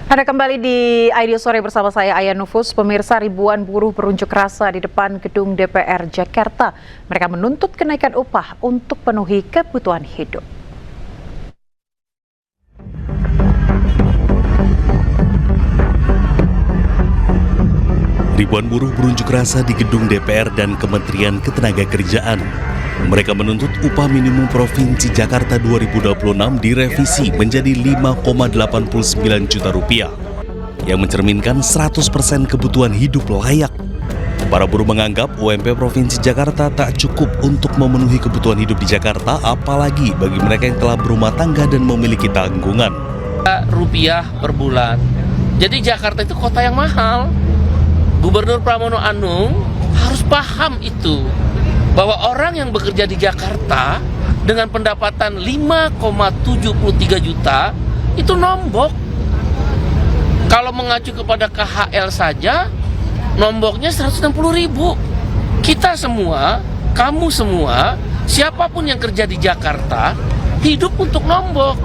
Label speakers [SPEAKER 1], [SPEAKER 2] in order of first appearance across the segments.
[SPEAKER 1] Anda kembali di Ideal Sore bersama saya Aya Nufus. Pemirsa, ribuan buruh berunjuk rasa di depan gedung DPR Jakarta. Mereka menuntut kenaikan upah untuk penuhi kebutuhan hidup.
[SPEAKER 2] Ribuan buruh berunjuk rasa di gedung DPR dan Kementerian Ketenagakerjaan. Mereka menuntut upah minimum Provinsi Jakarta 2026 direvisi menjadi 5,89 juta rupiah yang mencerminkan 100% kebutuhan hidup layak. Para buruh menganggap UMP Provinsi Jakarta tak cukup untuk memenuhi kebutuhan hidup di Jakarta, apalagi bagi mereka yang telah berumah tangga dan memiliki tanggungan.
[SPEAKER 3] Rupiah per bulan. Jadi Jakarta itu kota yang mahal. Gubernur Pramono Anung harus paham itu, bahwa orang yang bekerja di Jakarta dengan pendapatan 5,73 juta itu nombok. Kalau mengacu kepada KHL saja, nomboknya 160.000. Kita semua, kamu semua, siapapun yang kerja di Jakarta, hidup untuk nombok.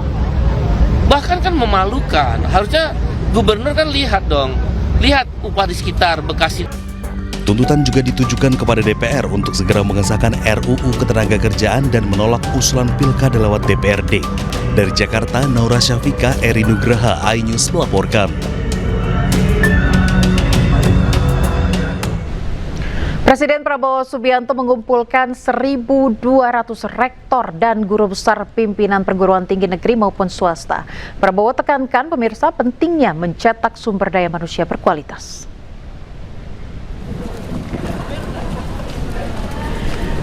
[SPEAKER 3] Bahkan kan memalukan. Harusnya gubernur kan lihat dong, lihat upah di sekitar Bekasi.
[SPEAKER 2] Tuntutan juga ditujukan kepada DPR untuk segera mengesahkan RUU Ketenagakerjaan dan menolak usulan pilkada lewat DPRD. Dari Jakarta, Naura Syafika, Eri Nugraha, iNews melaporkan.
[SPEAKER 1] Presiden Prabowo Subianto mengumpulkan 1.200 rektor dan guru besar pimpinan perguruan tinggi negeri maupun swasta. Prabowo tekankan pemirsa pentingnya mencetak sumber daya manusia berkualitas.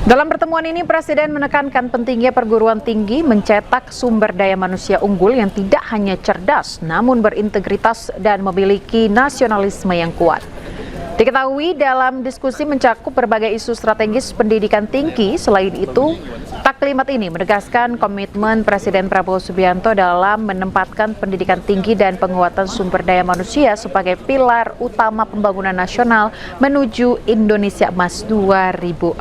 [SPEAKER 1] Dalam pertemuan ini, Presiden menekankan pentingnya perguruan tinggi mencetak sumber daya manusia unggul yang tidak hanya cerdas, namun berintegritas dan memiliki nasionalisme yang kuat. Diketahui dalam diskusi mencakup berbagai isu strategis pendidikan tinggi. Selain itu, taklimat ini menegaskan komitmen Presiden Prabowo Subianto dalam menempatkan pendidikan tinggi dan penguatan sumber daya manusia sebagai pilar utama pembangunan nasional menuju Indonesia Emas 2045.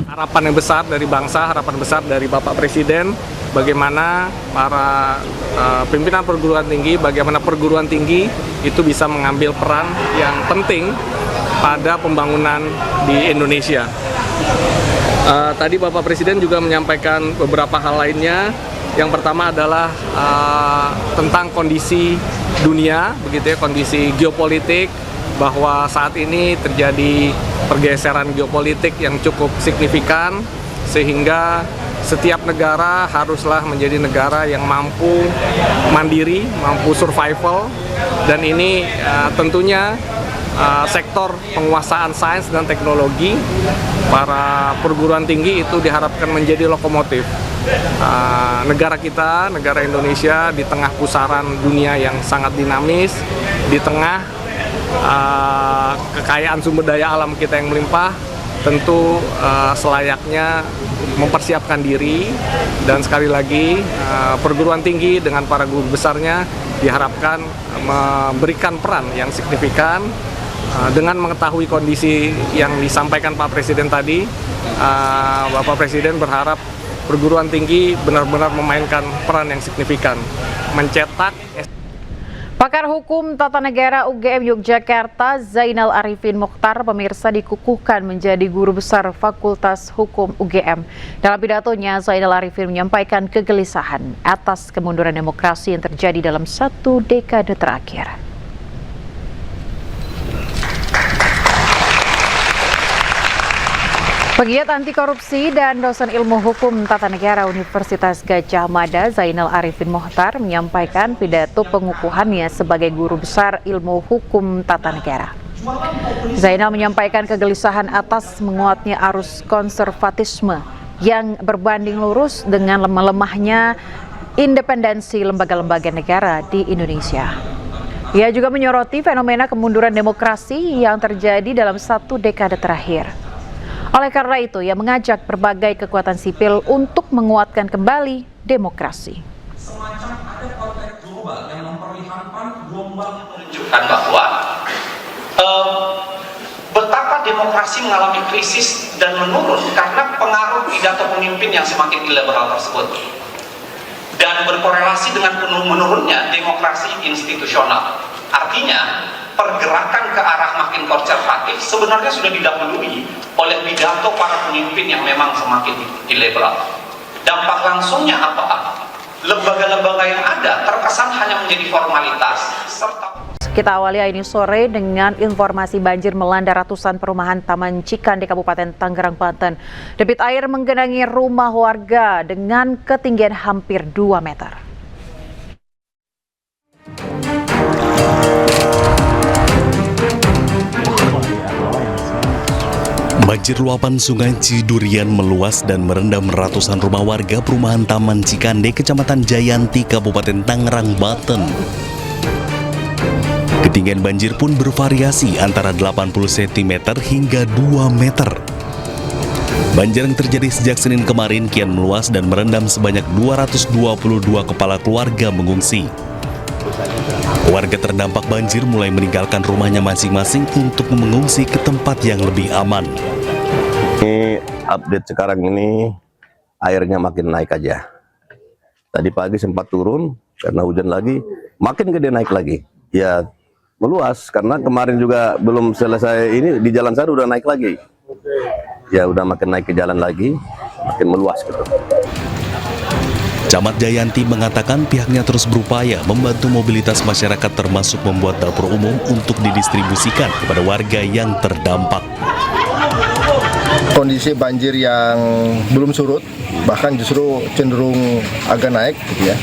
[SPEAKER 4] Harapan yang besar dari bangsa, harapan besar dari Bapak Presiden, bagaimana para pimpinan perguruan tinggi, bagaimana perguruan tinggi itu bisa mengambil peran yang penting pada pembangunan di Indonesia. Tadi Bapak Presiden juga menyampaikan beberapa hal lainnya. Yang pertama adalah tentang kondisi dunia, begitu ya, kondisi geopolitik, bahwa saat ini terjadi pergeseran geopolitik yang cukup signifikan, sehingga setiap negara haruslah menjadi negara yang mampu mandiri, mampu survival, dan ini tentunya sektor penguasaan sains dan teknologi, para perguruan tinggi itu diharapkan menjadi lokomotif negara kita, negara Indonesia, di tengah pusaran dunia yang sangat dinamis, di tengah kekayaan sumber daya alam kita yang melimpah. Tentu selayaknya mempersiapkan diri, dan sekali lagi perguruan tinggi dengan para guru besarnya diharapkan memberikan peran yang signifikan. Dengan mengetahui kondisi yang disampaikan Pak Presiden tadi, Bapak Presiden berharap perguruan tinggi benar-benar memainkan peran yang signifikan, mencetak.
[SPEAKER 1] Pakar Hukum Tata Negara UGM Yogyakarta, Zainal Arifin Mokhtar, pemirsa, dikukuhkan menjadi guru besar Fakultas Hukum UGM. Dalam pidatonya, Zainal Arifin menyampaikan kegelisahan atas kemunduran demokrasi yang terjadi dalam 1 dekade terakhir. Pegiat anti korupsi dan dosen ilmu hukum tata negara Universitas Gadjah Mada, Zainal Arifin Mokhtar, menyampaikan pidato pengukuhannya sebagai guru besar ilmu hukum tata negara. Zainal menyampaikan kegelisahan atas menguatnya arus konservatisme yang berbanding lurus dengan melemahnya independensi lembaga-lembaga negara di Indonesia. Ia juga menyoroti fenomena kemunduran demokrasi yang terjadi dalam 1 dekade terakhir. Oleh karena itu, ia mengajak berbagai kekuatan sipil untuk menguatkan kembali demokrasi.
[SPEAKER 5] Semacam ada konteks global yang memperlihatkan gelombang menunjukkan bahwa betapa demokrasi
[SPEAKER 6] demokrasi mengalami krisis dan menurun karena pengaruh pidato pemimpin yang semakin iliberal tersebut, dan berkorelasi dengan menurunnya demokrasi institusional. Artinya pergerakan ke arah makin konservatif sebenarnya sudah didahului oleh pidato para pemimpin yang memang semakin iliberal. Dampak langsungnya apa? Lembaga-lembaga yang ada terkesan hanya menjadi formalitas serta.
[SPEAKER 1] Kita awali ini sore dengan informasi banjir melanda ratusan perumahan Taman Cikande Kabupaten Tangerang, Banten. Debit air menggenangi rumah warga dengan ketinggian hampir 2 meter.
[SPEAKER 2] Banjir luapan Sungai Cidurian meluas dan merendam ratusan rumah warga perumahan Taman Cikande, Kecamatan Jayanti, Kabupaten Tangerang, Banten. Ketinggian banjir pun bervariasi antara 80 cm hingga 2 meter. Banjir yang terjadi sejak Senin kemarin kian meluas dan merendam sebanyak 222 kepala keluarga mengungsi. Warga terdampak banjir mulai meninggalkan rumahnya masing-masing untuk mengungsi ke tempat yang lebih aman.
[SPEAKER 7] Ini update sekarang ini airnya makin naik aja. Tadi pagi sempat turun karena hujan lagi, makin gede naik lagi. Ya meluas karena kemarin juga belum selesai ini di jalan saya udah naik lagi. Ya udah makin naik ke jalan lagi, makin meluas gitu.
[SPEAKER 2] Camat Jayanti mengatakan pihaknya terus berupaya membantu mobilitas masyarakat termasuk membuat dapur umum untuk didistribusikan kepada warga yang terdampak.
[SPEAKER 8] Kondisi banjir yang belum surut, bahkan justru cenderung agak naik gitu ya.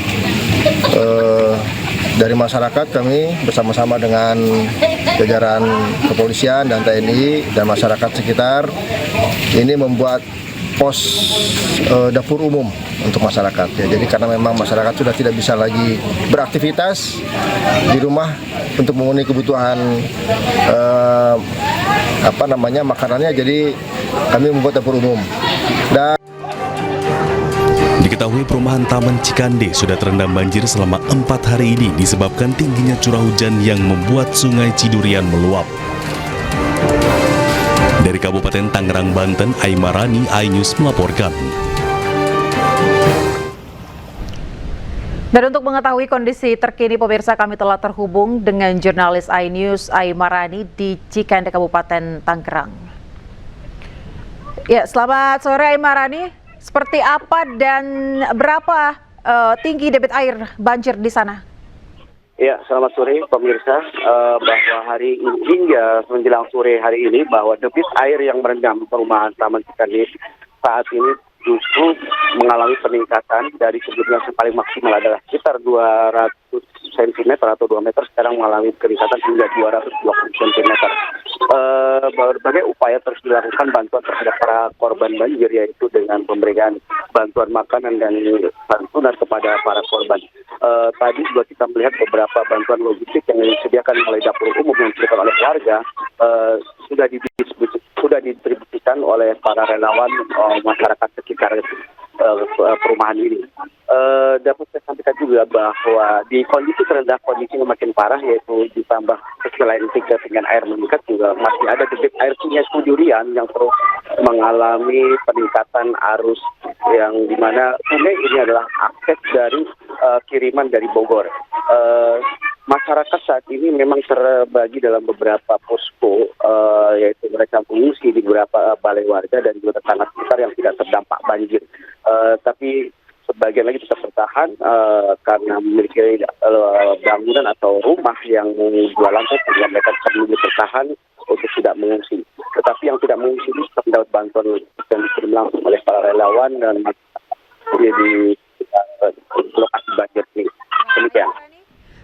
[SPEAKER 8] Dari masyarakat kami bersama-sama dengan jajaran kepolisian dan TNI dan masyarakat sekitar ini membuat pos dapur umum untuk masyarakat ya. Jadi karena memang masyarakat sudah tidak bisa lagi beraktivitas di rumah untuk memenuhi kebutuhan makanannya, jadi kami membuat dapur umum. Dan
[SPEAKER 2] diketahui perumahan Taman Cikande sudah terendam banjir selama 4 hari ini disebabkan tingginya curah hujan yang membuat Sungai Cidurian meluap. Dari Kabupaten Tangerang, Banten, Aimarani, iNews melaporkan.
[SPEAKER 1] Dan untuk mengetahui kondisi terkini pemirsa, kami telah terhubung dengan jurnalis iNews Aimarani di Cikande, Kabupaten Tangerang. Ya, selamat sore Aimarani. Seperti apa dan berapa tinggi debit air banjir di sana?
[SPEAKER 9] Ya, selamat sore pemirsa. Bahwa hari ini hingga menjelang sore hari ini bahwa debit air yang merendam perumahan Taman Cikande saat ini justru mengalami peningkatan dari sebelumnya yang paling maksimal adalah sekitar 200 cm atau 2 meter, sekarang mengalami peningkatan hingga 220 cm. Berbagai upaya terus dilakukan bantuan terhadap para korban banjir, yaitu dengan pemberian bantuan makanan dan santunan kepada para korban. Tadi juga kita melihat beberapa bantuan logistik yang disediakan oleh dapur umum yang disediakan oleh warga sudah didistribusikan oleh para relawan masyarakat sekitar perumahan ini. Dapat saya sampaikan juga bahwa di kondisi terendah, kondisi yang makin parah, yaitu ditambah selain ketinggian air meningkat juga masih ada debit air Sungai Cidurian yang terus mengalami peningkatan arus, yang dimana sungai ini adalah akses dari kiriman dari Bogor. Masyarakat saat ini memang terbagi dalam beberapa posko, yaitu mereka mengungsi di beberapa balai warga dan juga tetangga sekitar yang tidak terdampak banjir. Tapi sebagian lagi tetap bertahan karena memiliki bangunan atau rumah yang dua lantai, sehingga mereka tetap bertahan untuk tidak mengungsi. Tetapi yang tidak mengungsi ini tetap mendapat bantuan yang dikirim langsung oleh para relawan dan di lokasi banjir ini. Demikian.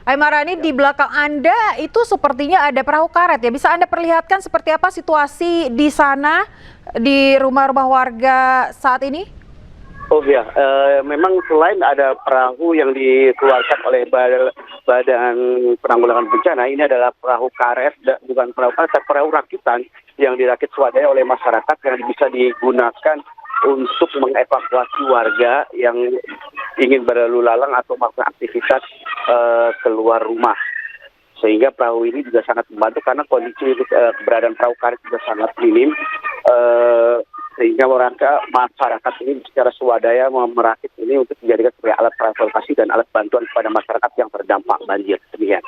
[SPEAKER 1] Aimarani, di belakang Anda itu sepertinya ada perahu karet ya. Bisa Anda perlihatkan seperti apa situasi di sana, di rumah-rumah warga saat ini?
[SPEAKER 9] Oh ya, memang selain ada perahu yang dikeluarkan oleh Badan Penanggulangan Bencana, ini adalah perahu karet, bukan perahu karet, tapi perahu rakitan yang dirakit swadaya oleh masyarakat yang bisa digunakan untuk mengevakuasi warga yang ingin berlalu lalang atau melakukan aktivitas keluar rumah. Sehingga perahu ini juga sangat membantu karena kondisi keberadaan perahu karet juga sangat minim. Sehingga masyarakat ini secara swadaya merakit ini untuk dijadikan sebagai alat transportasi dan alat bantuan kepada masyarakat yang terdampak banjir. Demikian.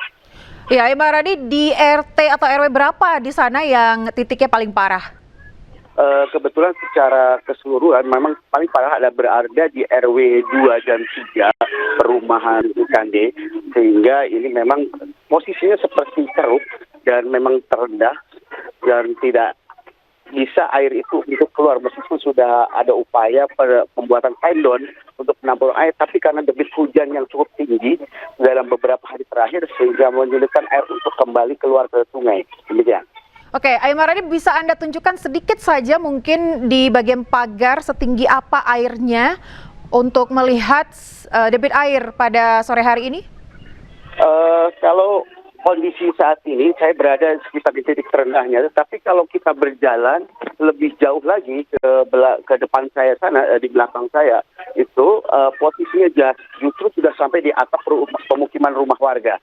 [SPEAKER 1] Ya, Imarani, di RT atau RW berapa di sana yang titiknya paling parah?
[SPEAKER 9] Kebetulan secara keseluruhan memang paling parah berada di RW 2 dan 3 perumahan Ikande, sehingga ini memang posisinya seperti ceruk dan memang terendah dan tidak bisa air itu untuk keluar meskipun sudah ada upaya pembuatan tendon untuk menampung air, tapi karena debit hujan yang cukup tinggi dalam beberapa hari terakhir sehingga menyulitkan air untuk kembali keluar ke sungai. Demikian.
[SPEAKER 1] Oke, Imarani, bisa Anda tunjukkan sedikit saja mungkin di bagian pagar setinggi apa airnya untuk melihat debit air pada sore hari ini?
[SPEAKER 9] Kalau kondisi saat ini saya berada sekitar di titik terendahnya, tetapi kalau kita berjalan lebih jauh lagi ke depan saya sana, di belakang saya itu posisinya justru sudah sampai di atap pemukiman rumah warga.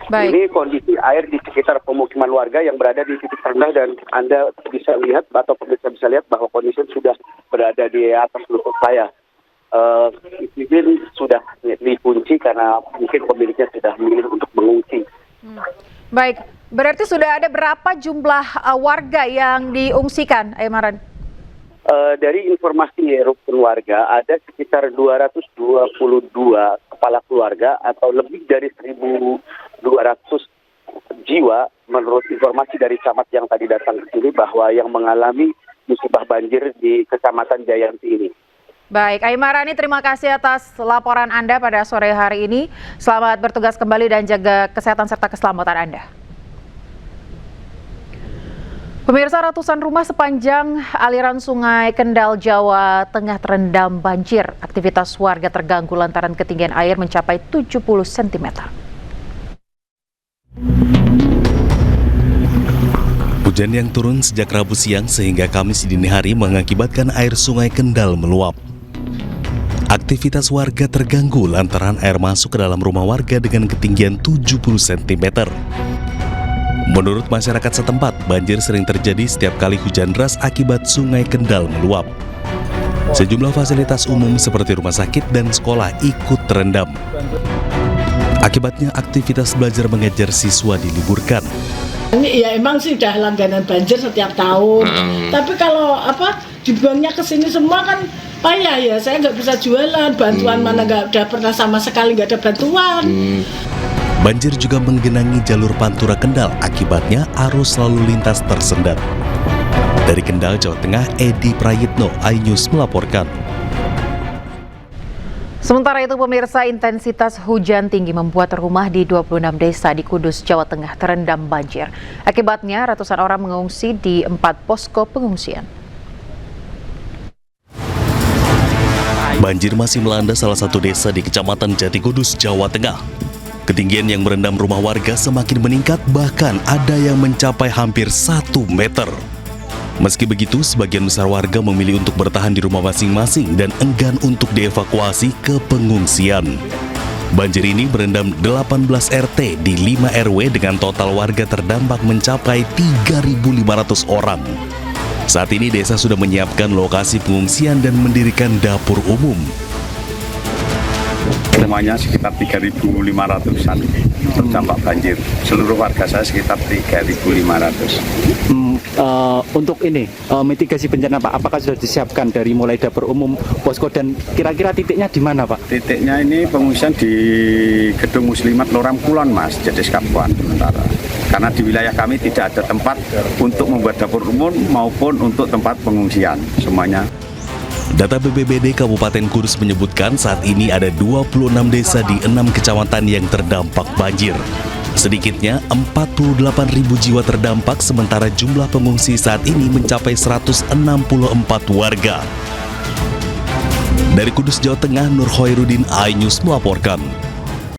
[SPEAKER 1] Baik.
[SPEAKER 9] Ini kondisi air di sekitar pemukiman warga yang berada di titik terendah dan Anda bisa lihat atau pemirsa bisa lihat bahwa kondisi sudah berada di atas lutut saya. Mungkin sudah dikunci karena mungkin pemiliknya sudah memilih untuk mengungsi.
[SPEAKER 1] Baik, berarti sudah ada berapa jumlah warga yang diungsikan, Imaran?
[SPEAKER 9] Dari informasi rukun warga ada sekitar 222 kepala keluarga atau lebih dari 1.200 jiwa menurut informasi dari camat yang tadi datang ke sini bahwa yang mengalami musibah banjir di Kecamatan Jayanti ini.
[SPEAKER 1] Baik, Imarani, terima kasih atas laporan Anda pada sore hari ini. Selamat bertugas kembali dan jaga kesehatan serta keselamatan Anda. Pemirsa, ratusan rumah sepanjang aliran Sungai Kendal, Jawa Tengah terendam banjir. Aktivitas warga terganggu lantaran ketinggian air mencapai 70 cm.
[SPEAKER 2] Hujan yang turun sejak Rabu siang sehingga Kamis dini hari mengakibatkan air Sungai Kendal meluap. Aktivitas warga terganggu lantaran air masuk ke dalam rumah warga dengan ketinggian 70 cm. Menurut masyarakat setempat, banjir sering terjadi setiap kali hujan deras akibat Sungai Kendal meluap. Sejumlah fasilitas umum seperti rumah sakit dan sekolah ikut terendam. Akibatnya aktivitas belajar mengajar siswa diliburkan.
[SPEAKER 10] Ini ya emang sih udah langganan banjir setiap tahun. Tapi kalau dibuangnya ke sini semua kan payah ya. Saya nggak bisa jualan, bantuan mana nggak ada pernah sama sekali nggak ada bantuan.
[SPEAKER 2] Banjir juga menggenangi jalur Pantura Kendal, akibatnya arus lalu lintas tersendat. Dari Kendal, Jawa Tengah, Edi Prayitno, iNews melaporkan.
[SPEAKER 1] Sementara itu, pemirsa, intensitas hujan tinggi membuat rumah di 26 desa di Kudus, Jawa Tengah terendam banjir. Akibatnya, ratusan orang mengungsi di 4 posko pengungsian.
[SPEAKER 2] Banjir masih melanda salah satu desa di Kecamatan Jati Kudus, Jawa Tengah. Ketinggian yang merendam rumah warga semakin meningkat, bahkan ada yang mencapai hampir 1 meter. Meski begitu, sebagian besar warga memilih untuk bertahan di rumah masing-masing dan enggan untuk dievakuasi ke pengungsian. Banjir ini merendam 18 RT di 5 RW dengan total warga terdampak mencapai 3.500 orang. Saat ini desa sudah menyiapkan lokasi pengungsian dan mendirikan dapur umum.
[SPEAKER 11] Semuanya sekitar 3.500-an terdampak banjir. Seluruh warga saya sekitar 3.500.
[SPEAKER 12] Untuk ini, mitigasi bencana Pak, apakah sudah disiapkan dari mulai dapur umum, posko, dan kira-kira titiknya di mana Pak?
[SPEAKER 11] Titiknya ini pengungsian di Gedung Muslimat Loram Kulon Mas, Jedes Kapuan sementara. Karena di wilayah kami tidak ada tempat untuk membuat dapur umum maupun untuk tempat pengungsian, semuanya.
[SPEAKER 2] Data BPBD Kabupaten Kudus menyebutkan saat ini ada 26 desa di 6 kecamatan yang terdampak banjir. Sedikitnya 48.000 jiwa terdampak, sementara jumlah pengungsi saat ini mencapai 164 warga. Dari Kudus, Jawa Tengah, Nur Hoirudin, iNews melaporkan.